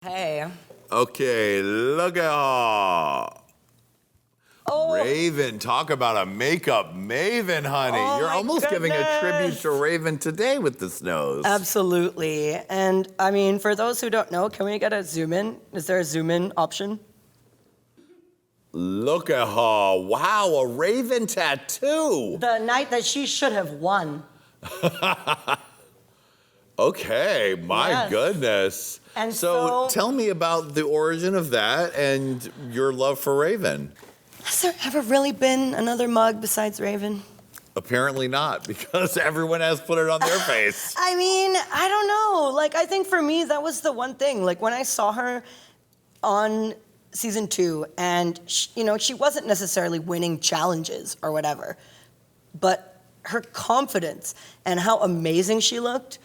Hey. Okay, look at her. Oh. Raven, talk about a makeup maven, honey. Oh, You're my almost giving a tribute goodness. to Raven today with this nose. Absolutely. And I mean, for those who don't know, can we get a zoom in? Is there a zoom in option? Look at her. Wow, a Raven tattoo. The night that she should have won. Okay, my Yes. goodness. And so so- tell me about the origin of that and your love for Raven. Has there ever really been another mug besides Raven? Apparently not, because everyone has put it on their face. I mean, I don't know. Like, I think for me, that was the one thing. Like, when I saw her on season 2, and, she wasn't necessarily winning challenges or whatever, but her confidence and how amazing she looked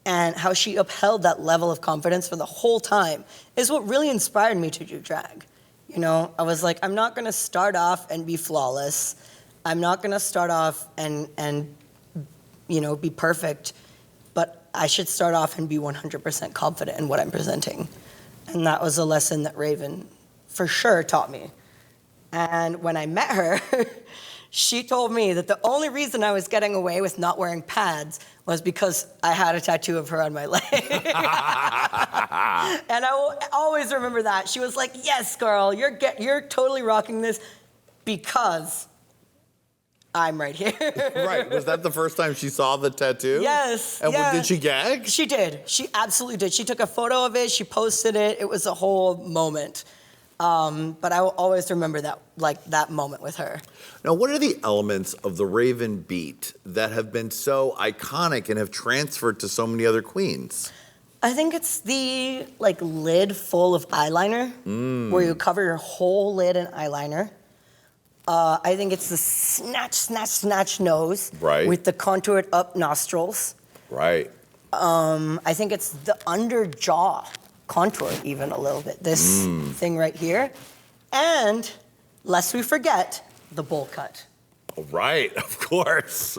and how she upheld that level of confidence for the whole time is what really inspired me to do drag. I was like, I'm not gonna start off and be flawless. I'm not gonna start off and be perfect, but I should start off and be 100% confident in what I'm presenting. And that was a lesson that Raven for sure taught me. And when I met her, she told me that the only reason I was getting away with not wearing pads was because I had a tattoo of her on my leg. And I will always remember that. She was like, yes, girl, you're totally rocking this because I'm right here. Right, was that the first time she saw the tattoo? Yes, And yeah. did she gag? She did. She absolutely did. She took a photo of it. She posted it. It was a whole moment. But I will always remember that moment with her. Now, what are the elements of the Raven beat that have been so iconic and have transferred to so many other queens? I think it's the lid full of eyeliner, where you cover your whole lid in eyeliner. I think it's the snatch nose, Right. with the contoured up nostrils. Right. I think it's the under jaw contour even a little bit. This thing right here. And, lest we forget, the bowl cut. Right, of course.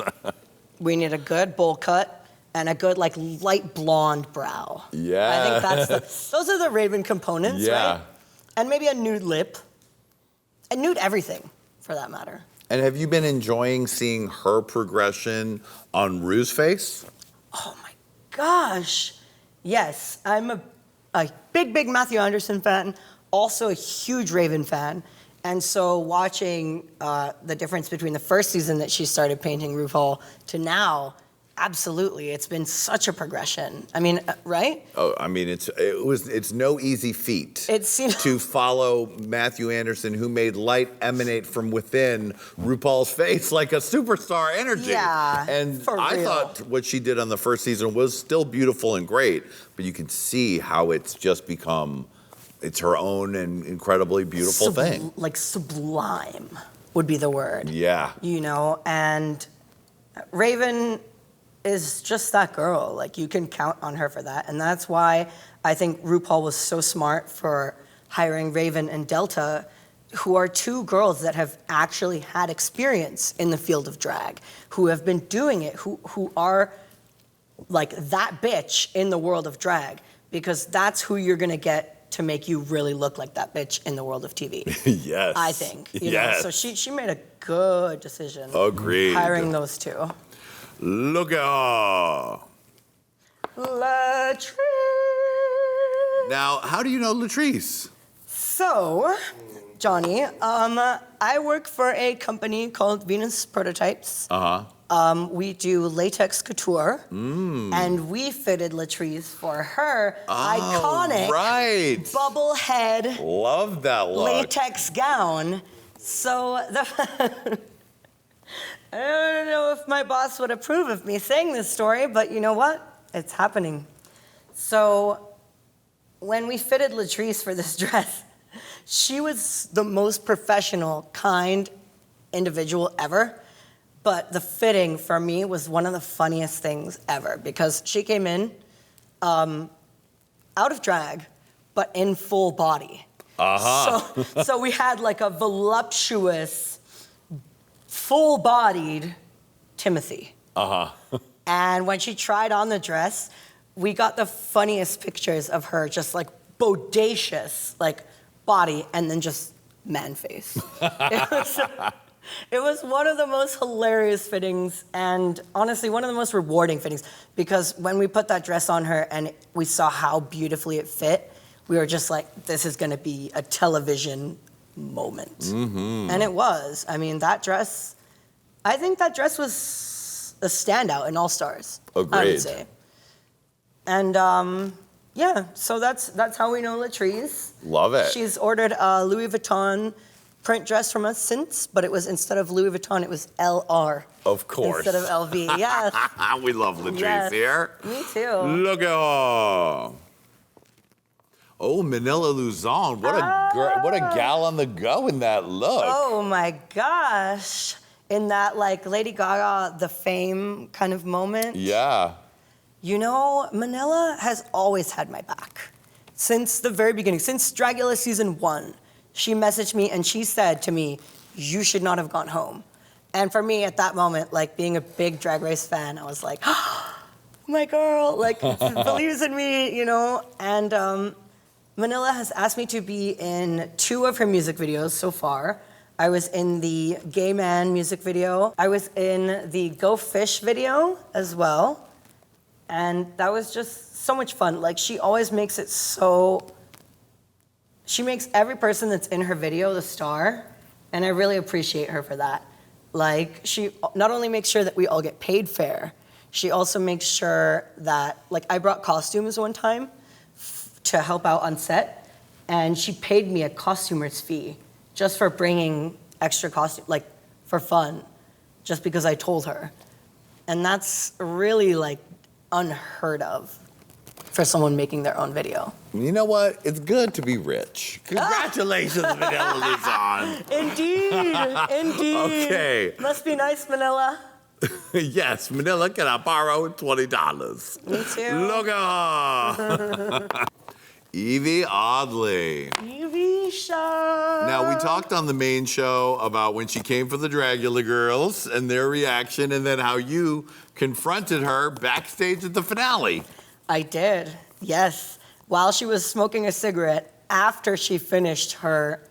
We need a good bowl cut and a good light blonde brow. Yeah. I think those are the Raven components, Yeah. right? And maybe a nude lip. And nude everything, for that matter. And have you been enjoying seeing her progression on Ru's face? Oh my gosh. Yes, I'm a big Matthew Anderson fan, also a huge Raven fan. And so watching the difference between the first season that she started painting RuPaul to now, absolutely, it's been such a progression. I mean, right? Oh, I mean, it's no easy feat to follow Matthew Anderson, who made light emanate from within RuPaul's face like a superstar energy. Yeah, and for I real. thought what she did on the first season was still beautiful and great, but you can see how it's just become, it's her own and incredibly beautiful thing. Like sublime would be the word. Yeah. And Raven is just that girl. You can count on her for that. And that's why I think RuPaul was so smart for hiring Raven and Delta, who are two girls that have actually had experience in the field of drag, who have been doing it, who are that bitch in the world of drag, because that's who you're gonna get to make you really look like that bitch in the world of TV. Yes. I think. Yes. So she made a good decision. Agreed. Hiring those two. Look at her. Latrice. Now, how do you know Latrice? So, Johnny, I work for a company called Venus Prototypes. We do latex couture, and we fitted Latrice for her iconic bubble head Love that look. latex gown. So I don't know if my boss would approve of me saying this story, but you know what? It's happening. So when we fitted Latrice for this dress, she was the most professional, kind individual ever. But the fitting for me was one of the funniest things ever, because she came in out of drag, but in full body. So we had a voluptuous, full-bodied Timothy. And when she tried on the dress, we got the funniest pictures of her just bodacious, like, body, and then just man face. It was one of the most hilarious fittings, and honestly, one of the most rewarding fittings, because when we put that dress on her and we saw how beautifully it fit, we were just like, this is gonna be a television moment. Mm-hmm. And it was. I mean, that dress, I think that dress was a standout in All Stars. Agreed. I would say. And yeah, so that's how we know Latrice. Love it. She's ordered a Louis Vuitton print dress from us since, but it was, instead of Louis Vuitton, it was LR. Of course. Instead of LV, yes. We love Latrice here. Me too. Look at her. Oh, Manila Luzon. What a gal on the go in that look. Oh my gosh. In that, like, Lady Gaga, the Fame kind of moment. Yeah. You know, Manila has always had my back. Since the very beginning, since Dragula season 1, she messaged me and she said to me, you should not have gone home. And for me at that moment, like, being a big Drag Race fan, I was like, oh, my girl, like, believes in me, you know? And Manila has asked me to be in 2 of her music videos so far. I was in the Gay Man music video. I was in the Go Fish video as well. And that was just so much fun. Like, she always makes it so... She makes every person that's in her video the star, and I really appreciate her for that. Like, she not only makes sure that we all get paid fair, she also makes sure that, like, I brought costumes one time to help out on set, and she paid me a costumer's fee just for bringing extra costume, like, for fun, just because I told her. And that's really, like, unheard of for someone making their own video. You know what? It's good to be rich. Congratulations, Manila Luzon. Indeed, indeed. Okay. Must be nice, Manila. Yes, Manila, can I borrow $20? Me too. Look at her. Evie Oddly. Evie Shaw. Now, we talked on the main show about when she came for the Dragula girls and their reaction, and then how you confronted her backstage at the finale. I did, yes. While she was smoking a cigarette after she finished her,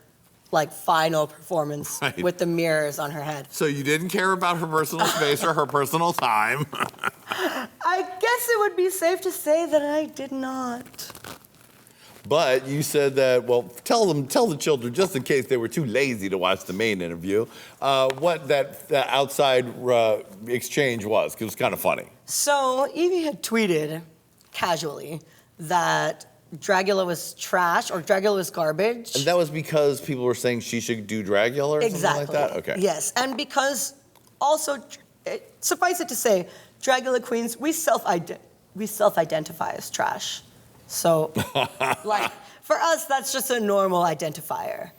like, final performance with the mirrors on her head. So you didn't care about her personal space or her personal time. I guess it would be safe to say that I did not. But you said that, well, tell the children, just in case they were too lazy to watch the main interview, what that outside exchange was, because it was kind of funny. So Evie had tweeted casually that Dragula was trash or Dragula was garbage. And that was because people were saying she should do Dragula or something like that? Okay. Yes, and because also, suffice it to say, Dragula queens, we self-identify as trash. So, like, for us, that's just a normal identifier.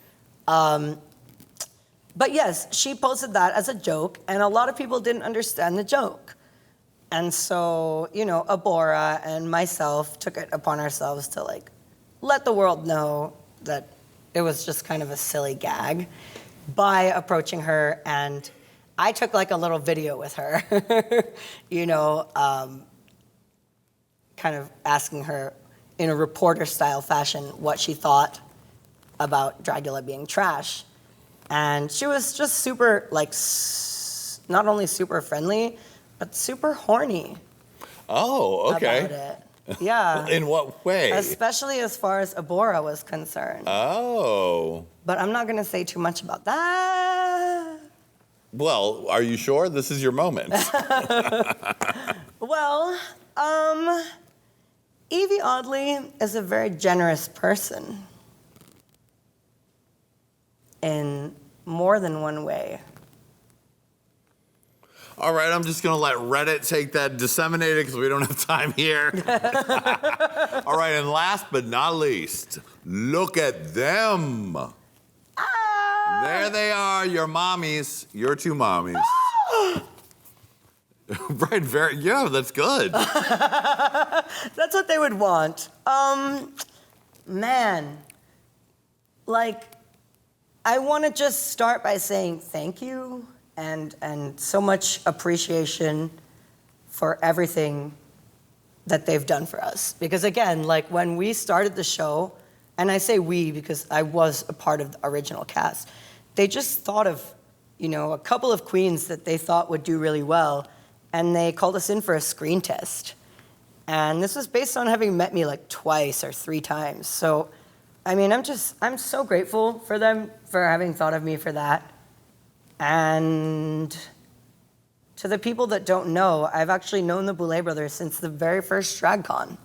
But yes, she posted that as a joke, and a lot of people didn't understand the joke. And so, you know, Abora and myself took it upon ourselves to, like, let the world know that it was just kind of a silly gag by approaching her. And I took, like, a little video with her, you know, kind of asking her in a reporter-style fashion what she thought about Dragula being trash. And she was just super, like, not only super friendly, but super horny. Oh, okay. About it. Yeah. In what way? Especially as far as Abora was concerned. Oh. But I'm not going to say too much about that. Well, are you sure? This is your moment. Well, Evie Oddly is a very generous person in more than one way. All right, I'm just going to let Reddit take that and disseminate it because we don't have time here. All right, and last but not least, look at them. Ah! There they are, your mommies, your 2 mommies. Right, yeah, that's good. That's what they would want. Man, like, I want to just start by saying thank you and so much appreciation for everything that they've done for us. Because again, like, when we started the show, and I say we because I was a part of the original cast, they just thought of, a couple of queens that they thought would do really well, and they called us in for a screen test. And this was based on having met me like twice or 3 times. So, I mean, I'm so grateful for them for having thought of me for that. And to the people that don't know, I've actually known the Boulet Brothers since the very first DragCon.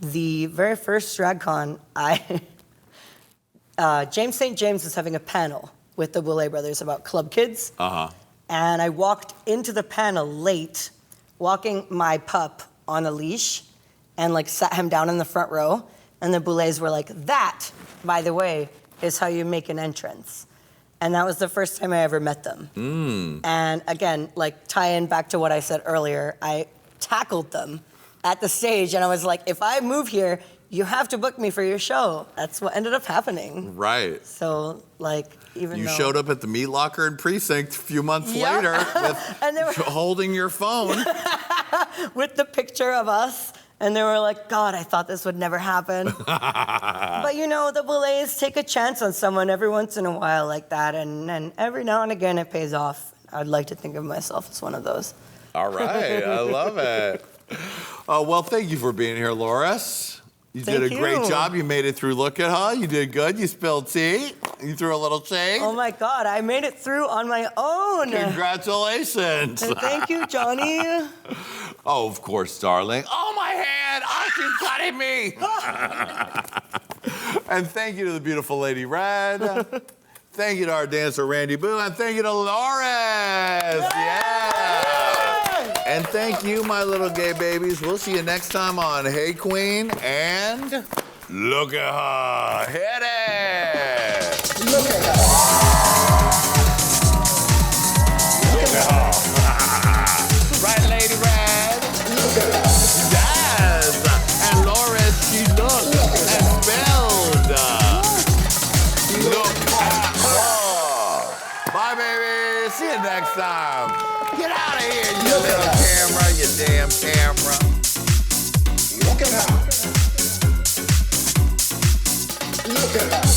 The very first DragCon, James St. James was having a panel with the Boulet Brothers about club kids. And I walked into the panel late, walking my pup on a leash, and like sat him down in the front row. And the Boulets were like, that, by the way, is how you make an entrance. And that was the first time I ever met them. And again, like tie in back to what I said earlier, I tackled them at the stage, and I was like, if I move here, you have to book me for your show. That's what ended up happening. Right. So, like, even you though... showed up at the meat locker in Precinct a few months later with holding your phone. with the picture of us. And they were like, God, I thought this would never happen. But the Boulets take a chance on someone every once in a while like that. And every now and again, it pays off. I'd like to think of myself as one of those. All right. I love it. Well, thank you for being here, Loris. You did a great job. You made it through Look at Her. You did good. You spilled tea. You threw a little shade. Oh, my God. I made it through on my own. Congratulations. And thank you, Jonny. Oh, of course, darling. Oh, my hand. Oh, she's cutting me. And thank you to the beautiful Lady Red. Thank you to our dancer, Randy Boo. And thank you to Loris. Yeah. And thank you, my little gay babies. We'll see you next time on Hey Qween and Look at Her. Hit it. Look at her. Look at her. Right, Lady Red? Look at her. Yes. And Loris, she looked and spelled. Look at her. Bye, baby. See you next time. Get out of here, you little camera, you damn camera. Look at her. Look at her.